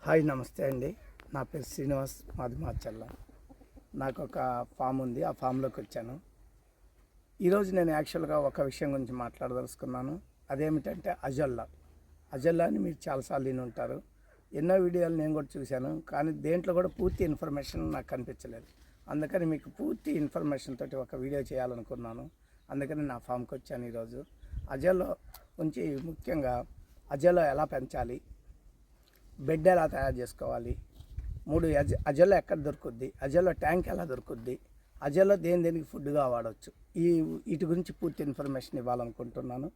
Hi నమస్తే అండి. నా పేరు శ్రీనివాస్, మాది మార్చల్ల. నాకు ఒక ఫామ్ ఉంది, ఆ ఫామ్లోకి వచ్చాను. ఈరోజు నేను యాక్చువల్గా ఒక విషయం గురించి మాట్లాడదలుచుకున్నాను. అదేమిటంటే అజొల్లా అని మీరు చాలాసార్లు విని ఉంటారు. ఎన్నో వీడియోలు నేను కూడా చూశాను, కానీ దేంట్లో కూడా పూర్తి ఇన్ఫర్మేషన్ నాకు కనిపించలేదు. అందుకని మీకు పూర్తి ఇన్ఫర్మేషన్ తోటి ఒక వీడియో చేయాలనుకున్నాను. అందుకని నా ఫామ్కి వచ్చాను ఈరోజు. అజొల్లా గురించి ముఖ్యంగా అజొల్లా ఎలా పెంచాలి, బెడ్ ఎలా తయారు చేసుకోవాలి, అజొల్లా ఎక్కడ దొరుకుద్ది, అజొల్లా ట్యాంక్ ఎలా దొరుకుద్ది, అజొల్లా దేనికి ఫుడ్గా వాడవచ్చు, వీటి గురించి పూర్తి ఇన్ఫర్మేషన్ ఇవ్వాలనుకుంటున్నాను.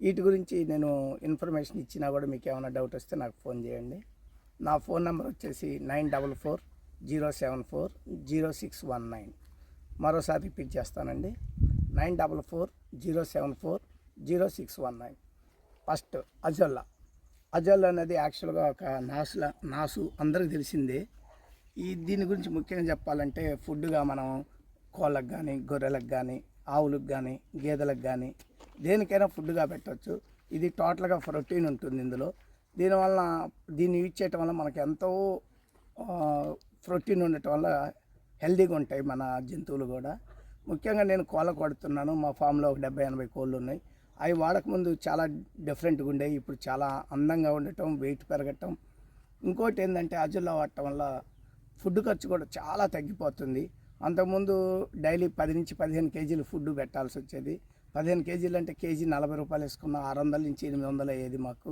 వీటి గురించి నేను ఇన్ఫర్మేషన్ ఇచ్చినా కూడా మీకు ఏమైనా డౌట్ వస్తే నాకు ఫోన్ చేయండి. నా ఫోన్ నెంబర్ వచ్చేసి 9440740619. మరోసారి రిపీట్ చేస్తానండి, 9440740619. ఫస్ట్ అజొల్లా అనేది యాక్చువల్గా ఒక నాసు అందరికీ తెలిసిందే. దీని గురించి ముఖ్యంగా చెప్పాలంటే ఫుడ్గా మనం కోళ్ళకు కానీ, గొర్రెలకు కానీ, ఆవులకు కానీ, గేదెలకు కానీ దేనికైనా ఫుడ్గా పెట్టవచ్చు. ఇది టోటల్గా ప్రోటీన్ ఉంటుంది ఇందులో. దీన్ని యూజ్ చేయటం వల్ల మనకు ఎంతో ప్రోటీన్ ఉండటం వల్ల హెల్తీగా ఉంటాయి మన జంతువులు కూడా. ముఖ్యంగా నేను కోళ్ళకు వాడుతున్నాను. మా ఫామ్లో ఒక 70-80 కోళ్ళు ఉన్నాయి. అవి వాడకముందు చాలా డిఫరెంట్గా ఉండేవి, ఇప్పుడు చాలా అందంగా ఉండటం, వెయిట్ పెరగటం. ఇంకోటి ఏంటంటే అజొల్లా వాడటం వల్ల ఫుడ్ ఖర్చు కూడా చాలా తగ్గిపోతుంది. అంతకుముందు డైలీ 10-15 కేజీలు ఫుడ్ పెట్టాల్సి వచ్చేది. 15 కేజీలు అంటే కేజీ 40 రూపాయలు వేసుకున్నాం, 600 నుంచి 800 అయ్యేది మాకు.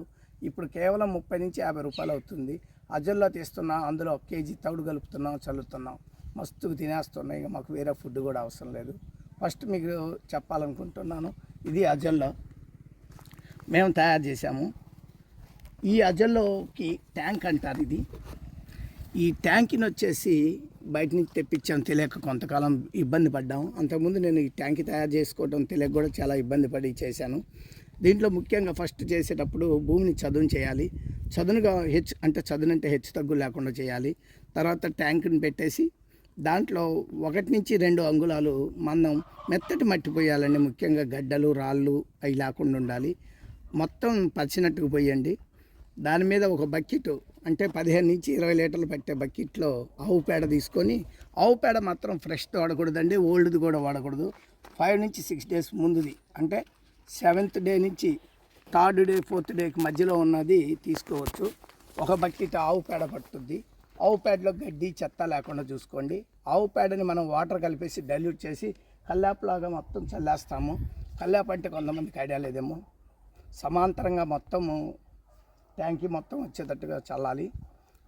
ఇప్పుడు కేవలం 30 నుంచి 50 రూపాయలు అవుతుంది. అజొల్లా తీస్తున్నాం, అందులో 1 కేజీ తౌడు కలుపుతున్నాం, చల్లుతున్నాం, మస్తుగా తినేస్తున్నాయి. ఇక మాకు వేరే ఫుడ్ కూడా అవసరం లేదు. ఫస్ట్ మీకు చెప్పాలనుకుంటున్నాను, ఇది అజొల్లా మేము తయారు చేసాము. ఈ అజొల్లాకి ట్యాంక్ అంటారు. ఈ ట్యాంక్ని వచ్చేసి బయట నుంచి తెప్పించాం, తెలియక కొంతకాలం ఇబ్బంది పడ్డాం. అంతకుముందు నేను ఈ ట్యాంక్ తయారు చేసుకోవడం తెలియక కూడా చాలా ఇబ్బంది పడి చేశాను. దీంట్లో ముఖ్యంగా ఫస్ట్ చేసేటప్పుడు భూమిని చదును చేయాలి. చదునుగా హెచ్చు తగ్గు లేకుండా చేయాలి. తర్వాత ట్యాంకుని పెట్టేసి దాంట్లో 1 నుంచి 2 అంగుళాలు మందం మెత్తటి మట్టి పోయాలండి. ముఖ్యంగా గడ్డలు, రాళ్ళు అవి లేకుండా ఉండాలి. మొత్తం పరిచినట్టుకు పోయండి. దాని మీద ఒక బకెట్, అంటే 15 నుంచి 20 లీటర్లు పట్టే బకెట్లో ఆవు పేడ తీసుకొని, ఆవు పేడ మాత్రం ఫ్రెష్తో వాడకూడదండి, ఓల్డ్ది కూడా వాడకూడదు. 5 నుంచి 6 డేస్ ముందుది, అంటే 7th డే నుంచి 3rd డే 4th డేకి మధ్యలో ఉన్నది తీసుకోవచ్చు. ఒక బకెట్ ఆవు పేడ పట్టుద్ది. ఆవు పేడలో గడ్డి, చెత్త లేకుండా చూసుకోండి. ఆవు పేడని మనం వాటర్ కలిపేసి డైల్యూట్ చేసి కల్లాపులాగా మొత్తం చల్లేస్తాము. కల్లాపు అంటే కొంతమందికి ఐడియా లేదేమో, సమాంతరంగా మొత్తము ట్యాంకీ మొత్తం వచ్చేటట్టుగా చల్లాలి.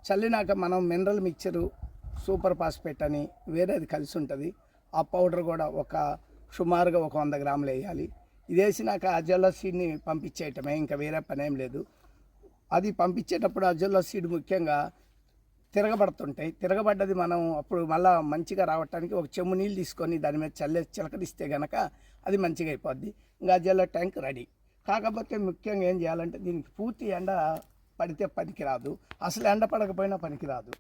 చల్లినాక మనం మినరల్ మిక్చరు, సూపర్ ఫాస్ఫేట్ అని వేరేది కలిసి ఉంటుంది. ఆ పౌడర్ కూడా సుమారుగా 100 గ్రాములు వేయాలి. ఇది వేసినాక అజొల్లా సీడ్ని పంపించేయటమే, ఇంకా వేరే పని ఏం లేదు. అది పంపించేటప్పుడు అజొల్లా సీడ్ ముఖ్యంగా తిరగబడ్డది మనం అప్పుడు మళ్ళీ మంచిగా రావటానికి ఒక చెమ్ము నీళ్ళు తీసుకొని దాని మీద చిలకరిస్తే కనుక అది మంచిగా అయిపోద్ది. ఇంకా అజొల్లా ట్యాంక్ రెడీ. కాకపోతే ముఖ్యంగా ఏం చేయాలంటే దీనికి పూర్తి ఎండ పడితే పనికిరాదు, అసలు ఎండ పడకపోయినా పనికిరాదు,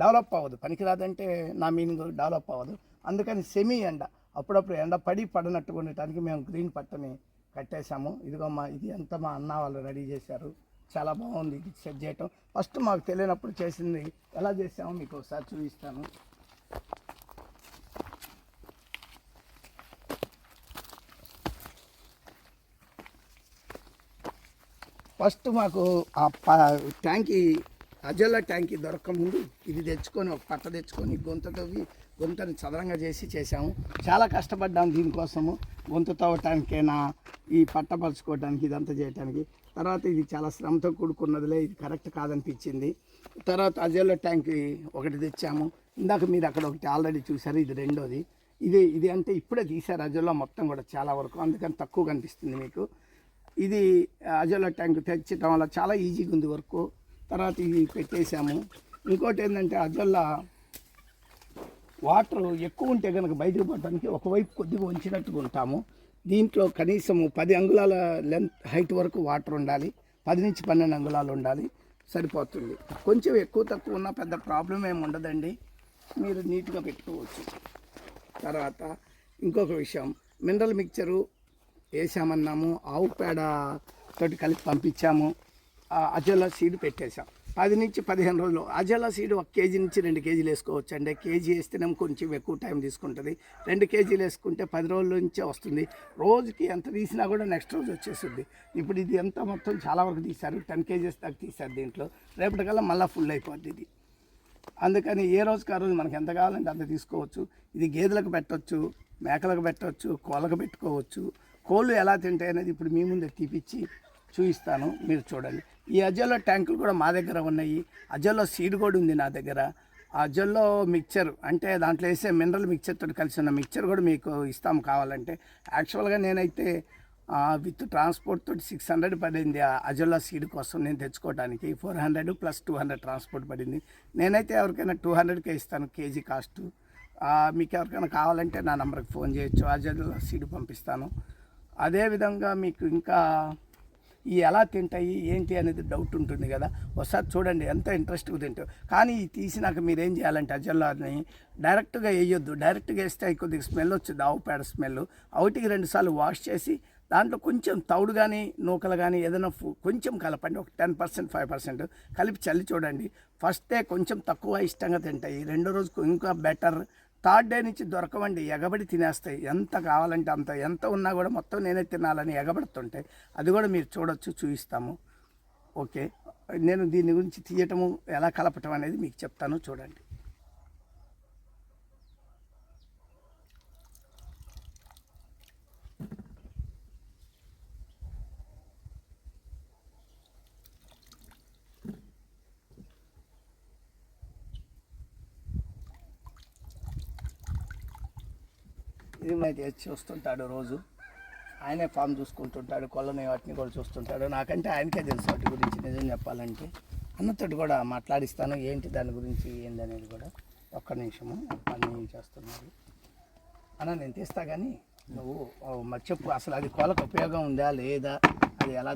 డెవలప్ అవ్వదు. పనికిరాదంటే నా మీనింగ్ డెవలప్ అవ్వదు. అందుకని సెమీ ఎండ, అప్పుడప్పుడు ఎండ పడినట్టుగా ఉండటానికి మేము గ్రీన్ పట్టని కట్టేశాము. ఇది అంతా మా అన్న వాళ్ళు రెడీ చేశారు. చాలా బాగుంది ఇది సెట్ చేయటం. ఫస్ట్ మాకు తెలియనప్పుడు చేసింది ఎలా చేసామో మీకు ఒకసారి చూపిస్తాను. ఫస్ట్ మాకు ఆ అజొల్లా ట్యాంకీ దొరకముందు ఇది తెచ్చుకొని, ఒక పట్ట తెచ్చుకొని గొంతని చదరంగా చేసాము. చాలా కష్టపడ్డాము దీనికోసము, గొంతు తవ్వటానికైనా ఈ పట్ట పరుచుకోవడానికి, ఇదంతా చేయడానికి. తర్వాత ఇది చాలా శ్రమతో కూడుకున్నదిలే, ఇది కరెక్ట్ కాదనిపించింది. తర్వాత అజొల్లా ట్యాంక్ ఒకటి తెచ్చాము. ఇందాక మీరు అక్కడ ఒకటి ఆల్రెడీ చూసారు, ఇది రెండోది. ఇది అంటే ఇప్పుడే తీశారు అజొల్లా మొత్తం కూడా చాలా వరకు, అందుకని తక్కువ కనిపిస్తుంది మీకు. ఇది అజొల్లా ట్యాంక్ తెచ్చడం వల్ల చాలా ఈజీగా ఉంది వర్క్. తర్వాత ఇది పెట్టేశాము. ఇంకోటి ఏంటంటే అజొల్లా వాటర్ ఎక్కువ ఉంటే కనుక బయటకు పోవడానికి ఒకవైపు కొద్దిగా ఉంచినట్టుగా ఉంటాము. దీంట్లో కనీసం 10 అంగుళాల హైట్ వరకు వాటర్ ఉండాలి. 10 నుంచి 12 అంగుళాలు ఉండాలి, సరిపోతుంది. కొంచెం ఎక్కువ తక్కువ ఉన్న పెద్ద ప్రాబ్లం ఏమి ఉండదండి, మీరు నీట్గా పెట్టుకోవచ్చు. తర్వాత ఇంకొక విషయం, మినరల్ మిక్చరు వేసామన్నాము, ఆవు పేడ తోటి కలిపి పంపించాము, అజొల్లా సీడ్ పెట్టేశాం. 10 నుంచి 15 రోజులు. అజలా సీడ్ 1 కేజీ నుంచి 2 కేజీలు వేసుకోవచ్చు అండి. కేజీ వేస్తేనేమో కొంచెం ఎక్కువ టైం తీసుకుంటుంది. 2 కేజీలు వేసుకుంటే 10 రోజుల నుంచే వస్తుంది. రోజుకి ఎంత తీసినా కూడా నెక్స్ట్ రోజు వచ్చేస్తుంది. ఇప్పుడు ఇది ఎంత మొత్తం చాలా వరకు తీశారు, 10 కేజీస్ దాకా తీశారు దీంట్లో. రేపటికల్లా మళ్ళీ ఫుల్ అయిపోద్ది ఇది. అందుకని ఏ రోజుకి ఆ రోజు మనకి ఎంత కావాలంటే అంత తీసుకోవచ్చు. ఇది గేదెలకు పెట్టవచ్చు, మేకలకు పెట్టవచ్చు, కోళ్ళకు పెట్టుకోవచ్చు. కోళ్ళు ఎలా తింటాయి అనేది ఇప్పుడు మీ ముందే తీపిచ్చి చూపిస్తాను, మీరు చూడండి. ఈ అజల్లో ట్యాంకులు కూడా మా దగ్గర ఉన్నాయి. అజల్లో సీడ్ కూడా ఉంది నా దగ్గర. ఆ అజల్లో మిక్చర్ అంటే దాంట్లో వేసే మినరల్ మిక్చర్ తోటి కలిసి ఉన్న మిక్చర్ కూడా మీకు ఇస్తాము కావాలంటే. యాక్చువల్గా నేనైతే విత్ ట్రాన్స్పోర్ట్ తోటి 600 పడింది ఆ అజల్లా సీడ్ కోసం నేను తెచ్చుకోవడానికి. 400 ప్లస్ 200 ట్రాన్స్పోర్ట్ పడింది. నేనైతే ఎవరికైనా 200కే ఇస్తాను కేజీ కాస్ట్. మీకు ఎవరికైనా కావాలంటే నా నెంబర్కి ఫోన్ చేయొచ్చు, అజల్లా సీడ్ పంపిస్తాను. అదేవిధంగా మీకు ఇంకా ఈ ఎలా తింటాయి ఏంటి అనేది డౌట్ ఉంటుంది కదా, ఒకసారి చూడండి ఎంత ఇంట్రెస్ట్గా తింటావు. కానీ ఈ తీసినాక మీరు ఏం చేయాలంటే అజల్లాని డైరెక్ట్గా వేయొద్దు. డైరెక్ట్గా వేస్తే కొద్దిగా స్మెల్ వచ్చింది, ఆవు పేడ స్మెల్. 1-2 సార్లు వాష్ చేసి దాంట్లో కొంచెం తౌడు కానీ నూకలు కానీ ఏదైనా కొంచెం కలపండి. ఒక 10% 5% కలిపి చల్లి చూడండి. ఫస్ట్ డే కొంచెం తక్కువ ఇష్టంగా తింటాయి, రెండో రోజుకు ఇంకా బెటర్. థర్డ్ డే నుంచి దొరకవండి, ఎగబడి తినేస్తాయి. ఎంత కావాలంటే అంత, ఎంత ఉన్నా కూడా మొత్తం నేనే తినాలని ఎగబడుతుంటాయి. అది కూడా మీరు చూడొచ్చు, చూపిస్తాము. ఓకే, నేను దీని గురించి తీయటము ఎలా కలపటం అనేది మీకు చెప్తాను, చూడండి. ఇది అయితే చూస్తుంటాడు రోజు, ఆయనే ఫామ్ చూసుకుంటుంటాడు, కొల్లని వాటిని కూడా చూస్తుంటాడు. నాకంటే ఆయనకే తెలుసు వాటి గురించి నిజం చెప్పాలంటే. అన్నతోటి కూడా మాట్లాడిస్తాను ఏంటి దాని గురించి ఏంది అనేది కూడా. ఒక్క నిమిషము పని చేస్తున్నాడు అన్న, నేను తీస్తా. కానీ నువ్వు మరి చెప్పు అసలు అది కోళ్ళకు ఉపయోగం ఉందా లేదా, అది ఎలా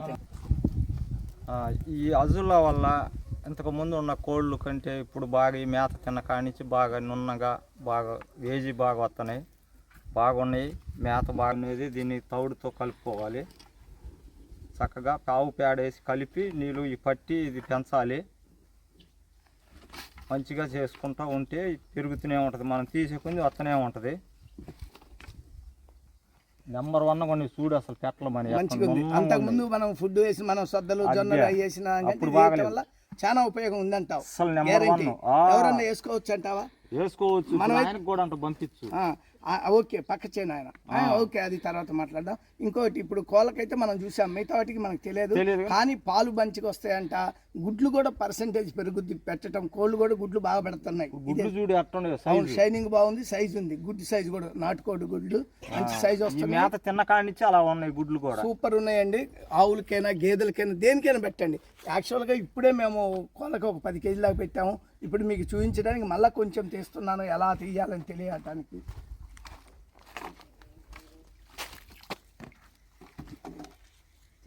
ఈ అజుల్లా వల్ల ఇంతకుముందు ఉన్న కోళ్ళు కంటే ఇప్పుడు బాగా ఈ మేత తిన్న కానించి బాగా నున్నగా బాగా వేజీ బాగా వస్తున్నాయి, బాగున్నాయి. మేత బాగున్నది. దీన్ని తౌడుతో కలుపుకోవాలి చక్కగా. ఆవు పేడ వేసి కలిపి నీళ్ళు పట్టి ఇది పెంచాలి. మంచిగా చేసుకుంటూ ఉంటే పెరుగుతూనే ఉంటుంది, మనం తీసే కొంచెం వస్తూనే ఉంటుంది. నెంబర్ 1 కొన్ని చూడు అసలు పెట్టలు మన అంతకుముందు మనం ఫుడ్ వేసి మనం సద్దలు జొన్నలు వేసిన వల్ల చాలా ఉపయోగం ఉందంటావు. అసలు నెంబర్ 1 ఎవరన్నా వేసుకోవచ్చు అంటావా? వేసుకోవచ్చు. మనం కూడా అంట పంపించు. ఓకే, పక్క చేయను ఆయన. ఓకే, అది తర్వాత మాట్లాడదాం. ఇంకోటి, ఇప్పుడు కోళ్ళకైతే మనం చూసాం, మిగతా వాటికి మనకు తెలియదు. కానీ పాలు మంచిగా వస్తాయంట, గుడ్లు కూడా పర్సెంటేజ్ పెరుగుద్ది పెట్టడం. కోళ్ళు కూడా గుడ్లు బాగా పెడుతున్నాయి. షైనింగ్ బాగుంది, సైజ్ ఉంది, గుడ్డు సైజ్ కూడా. నాటుకోడి గుడ్లు మంచి సైజ్ వస్తుంది. తిన్న కాడి నుంచి అలా ఉన్నాయి గుడ్లు కూడా సూపర్ ఉన్నాయండి. ఆవులకైనా గేదెలకైనా దేనికైనా పెట్టండి. యాక్చువల్గా ఇప్పుడే మేము కోళ్ళకి ఒక 10 కేజీల దాకా పెట్టాము. ఇప్పుడు మీకు చూపించడానికి మళ్ళీ కొంచెం తీస్తున్నాను, ఎలా తీయాలని తెలియటానికి.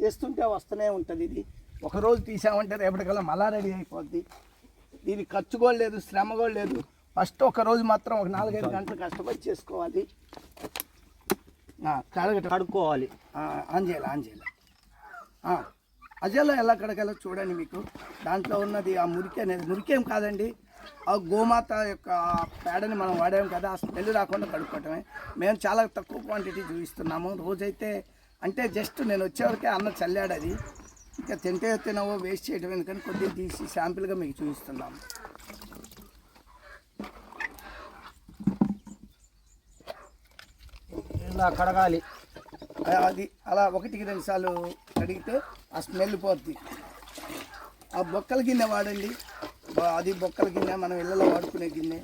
చేస్తుంటే వస్తూనే ఉంటుంది. ఇది ఒకరోజు తీసామంటే రేపటికల్లా మళ్ళా రెడీ అయిపోద్ది. దీనికి ఖర్చు కూడా లేదు, శ్రమ కూడా లేదు. ఫస్ట్ ఒకరోజు మాత్రం ఒక 4-5 గంటలు కష్టపడి చేసుకోవాలి. కడుక్కోవాలి. ఆన్ చేయాలి. అజల్లో ఎలా కడగాలో చూడండి. మీకు దాంట్లో ఉన్నది ఆ మురికి అనేది, మురికేం కాదండి, ఆ గోమాత యొక్క పేడని మనం వాడాము కదా, ఆ స్మెల్ రాకుండా కడుక్కోవటమే. మేము చాలా తక్కువ క్వాంటిటీ చూపిస్తున్నాము. రోజైతే అంటే జస్ట్ నేను వచ్చేవరకే అన్న చల్లాడు. అది ఇంకా తింటే తినవో వేస్ట్ చేయడం ఎందుకని కొద్దిగా తీసి శాంపిల్గా మీకు చూపిస్తున్నాము. ఇలా కడగాలి. అది అలా 1-2 సార్లు కడిగితే ఆ స్మెల్ పోద్ది. ఆ బొక్కల గిన్నె వాడండి, అది బొక్కల గిన్నె, మనం ఇళ్ళలో వాడుకునే గిన్నె.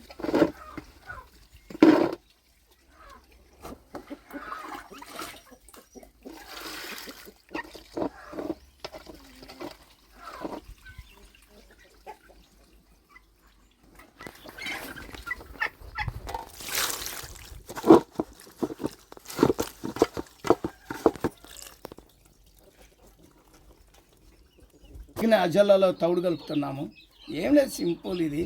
అజల్లలో తౌడు కలుపుతున్నాము. ఏం లేదు, సింపుల్ ఇది.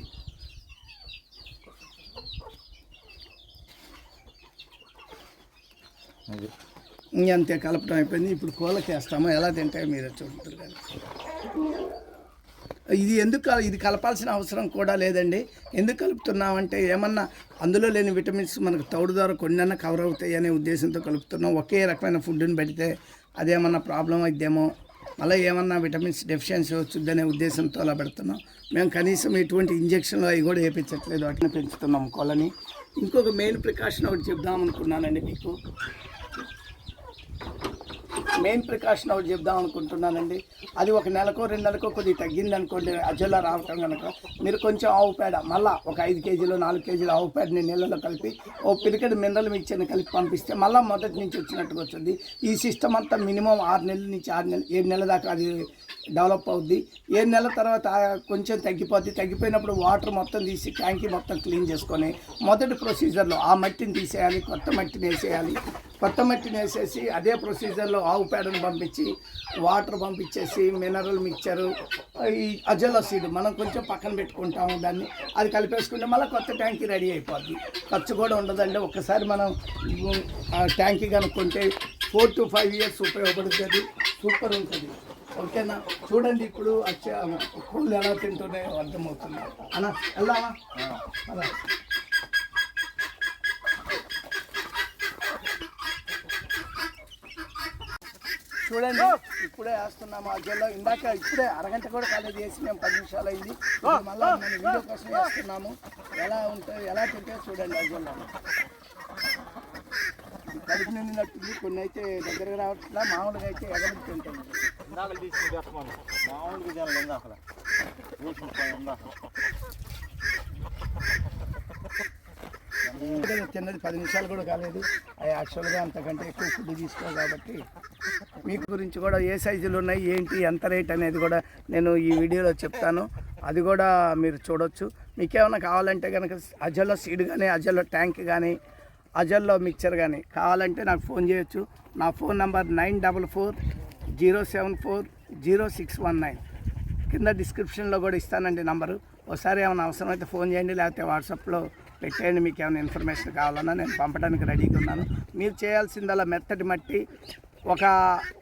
అంతే, కలపడం అయిపోయింది. ఇప్పుడు కోళ్ళకి వేస్తాము, ఎలా తింటాయో మీరు చూపుతారు కానీ. ఇది ఇది కలపాల్సిన అవసరం కూడా లేదండి. ఎందుకు కలుపుతున్నామంటే ఏమన్నా అందులో లేని విటమిన్స్ మనకు తౌడు ద్వారా కొన్నన్నా కవర్ అవుతాయి అనే ఉద్దేశంతో కలుపుతున్నాం. ఒకే రకమైన ఫుడ్ని పెడితే అదేమన్నా ప్రాబ్లం అయిద్దేమో, మళ్ళీ ఏమన్నా విటమిన్స్ డెఫిషియన్సీ వచ్చుద్దనే ఉద్దేశంతో అలా పెడుతున్నాం. మేము కనీసం ఎటువంటి ఇంజక్షన్లు అవి కూడా వేయించట్లేదు, వాటిని పెంచుతున్నాం కోళ్ళని. ఇంకొక మెయిన్ ప్రికాషన్ ఒకటి చెప్దాం అనుకున్నానండి మీకు. అది ఒక నెలకో 2 నెలకో కొద్దిగా తగ్గింది అనుకోండి అజల్లా రావటం కనుక, మీరు కొంచెం ఆవు పేడ మళ్ళీ ఒక 5 కేజీలు 4 కేజీలు ఆవు పేడని నీళ్ళలో కలిపి ఓ పిరికెడు మినరల్ మిక్చర్ని కలిపి పంపిస్తే మళ్ళీ మొదటి నుంచి వచ్చినట్టుగా వచ్చింది. ఈ సిస్టమ్ అంతా మినిమం 6 నెలల నుంచి 7 నెలల దాకా అది డెవలప్ అవుద్ది. 7 నెలల తర్వాత కొంచెం తగ్గిపోద్ది. తగ్గిపోయినప్పుడు వాటర్ మొత్తం తీసి ట్యాంకీ మొత్తం క్లీన్ చేసుకొని మొదటి ప్రొసీజర్లో ఆ మట్టిని తీసేయాలి, కొత్త మట్టిని వేసేసి అదే ప్రొసీజర్లో ఆవు పేడను పంపించి వాటర్ పంపించేసి మినరల్ మిక్చరు ఈ అజల్లా సీడ్ మనం కొంచెం పక్కన పెట్టుకుంటాము, దాన్ని అది కలిపేసుకుంటే మళ్ళీ కొత్త ట్యాంకీ రెడీ అయిపోద్ది. ఖర్చు కూడా ఉండదండి. ఒక్కసారి మనం ఆ ట్యాంకీ కనుక్కుంటే 4 to 5 years ఉపయోగపడుతుంది. సూపర్ ఉంటుంది. ఓకేనా? చూడండి ఇప్పుడు కోళ్ళు ఎలా తింటున్నాయో అర్థమవుతుంది. అన్నా వెళ్దామా? అలా చూడండి ఇప్పుడే వేస్తున్నాము అజల్లో. ఇప్పుడే అరగంట కూడా కాలేజ్ వేసి మేము 10 నిమిషాలు అయింది. మళ్ళీ మన వీడియో కోసం వేస్తున్నాము. ఎలా తింటే చూడండి అజల్లో. కడుపు నిండినట్టుంది. కొన్ని అయితే దగ్గరకు రావట్లా, మామూలుగా అయితే ఎగబడి తింటుంది. తిన్నది 10 నిమిషాలు కూడా కాలేదు. అవి యాక్చువల్గా అంతకంటే ఎక్కువ ఫుడ్ తీసుకోవాలి కాబట్టి మీకు గురించి కూడా ఏ సైజులు ఉన్నాయి ఏంటి ఎంత రేట్ అనేది కూడా నేను ఈ వీడియోలో చెప్తాను. అది కూడా మీరు చూడొచ్చు. మీకేమైనా కావాలంటే కనుక అజల్లో సీడ్ కానీ అజల్లో ట్యాంక్ కానీ అజల్లో మిక్చర్ కానీ కావాలంటే నాకు ఫోన్ చేయొచ్చు. నా ఫోన్ నంబర్ 9440740619. కింద డిస్క్రిప్షన్లో కూడా ఇస్తానండి నంబరు. ఒకసారి ఏమైనా అవసరం అయితే ఫోన్ చేయండి, లేకపోతే వాట్సాప్లో పెట్టేయండి. మీకు ఏమైనా ఇన్ఫర్మేషన్ కావాలన్నా నేను పంపడానికి రెడీగా ఉన్నాను. మీరు చేయాల్సిందల్లా మెత్తటి మట్టి, ఒక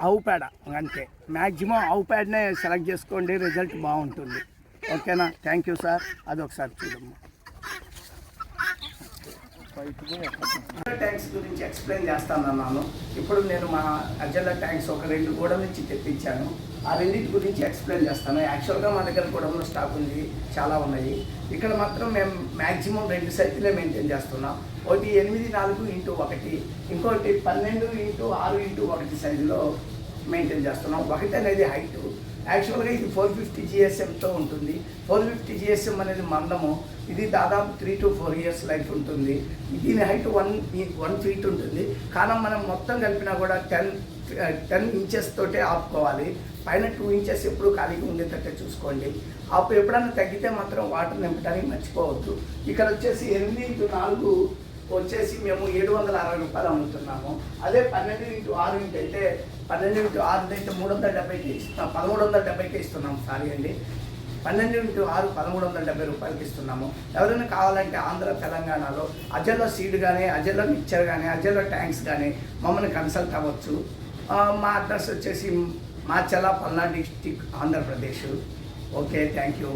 ఆవు పేడ, అంతే. మ్యాక్సిమం ఆవు పేడనే సెలెక్ట్ చేసుకోండి, రిజల్ట్ బాగుంటుంది. ఓకేనా? Thank you sir. అది ఒకసారి చూడమ్మా. ట్యాంక్స్ గురించి ఎక్స్ప్లెయిన్ చేస్తానన్నాను. ఇప్పుడు నేను మా అజల్లా ట్యాంక్స్ ఒక 2 గోడల నుంచి తెప్పించాను. ఆ రెండింటి గురించి ఎక్స్ప్లెయిన్ చేస్తాను. యాక్చువల్గా మా దగ్గర గోడంలో స్టాక్ ఉంది, చాలా ఉన్నాయి. ఇక్కడ మాత్రం మేము మ్యాక్సిమం 2 సైజులే మెయింటైన్ చేస్తున్నాం. ఒకటి 8x4x1, ఇంకోటి 12x6x1 సైజులో మెయింటైన్ చేస్తున్నాం. ఒకటి అనేది హైటు. యాక్చువల్గా ఇది 450 GSMతో ఉంటుంది. 450 GSM అనేది మందము. ఇది దాదాపు 3 to 4 years లైఫ్ ఉంటుంది. దీని హైట్ 1 feet ఉంటుంది. కానీ మనం మొత్తం కలిపినా కూడా 10 inches తోటే ఆపుకోవాలి. పైన 2 inches ఎప్పుడు ఖాళీగా ఉండేటట్టే చూసుకోండి. ఎప్పుడన్నా తగ్గితే మాత్రం వాటర్ నింపడానికి మర్చిపోవద్దు. ఇక్కడ వచ్చేసి 8x4 వచ్చేసి మేము 760 రూపాయలు అమ్ముతున్నాము. అదే 12x6 అయితే 12x6 అయితే 370కి ఇస్తున్నాం, 1370కి ఇస్తున్నాం. సారీ అండి, 12x6 1370 రూపాయలకి ఇస్తున్నాము. ఎవరైనా కావాలంటే ఆంధ్ర తెలంగాణలో అజల్లో సీడ్ కానీ అజల్లో మిక్చర్ కానీ అజల్లో ట్యాంక్స్ కానీ మమ్మల్ని కన్సల్ట్ అవ్వచ్చు. మా అడ్రస్ వచ్చేసి Macherla, Palnadu district, Andhra Pradesh. Okay, thank you.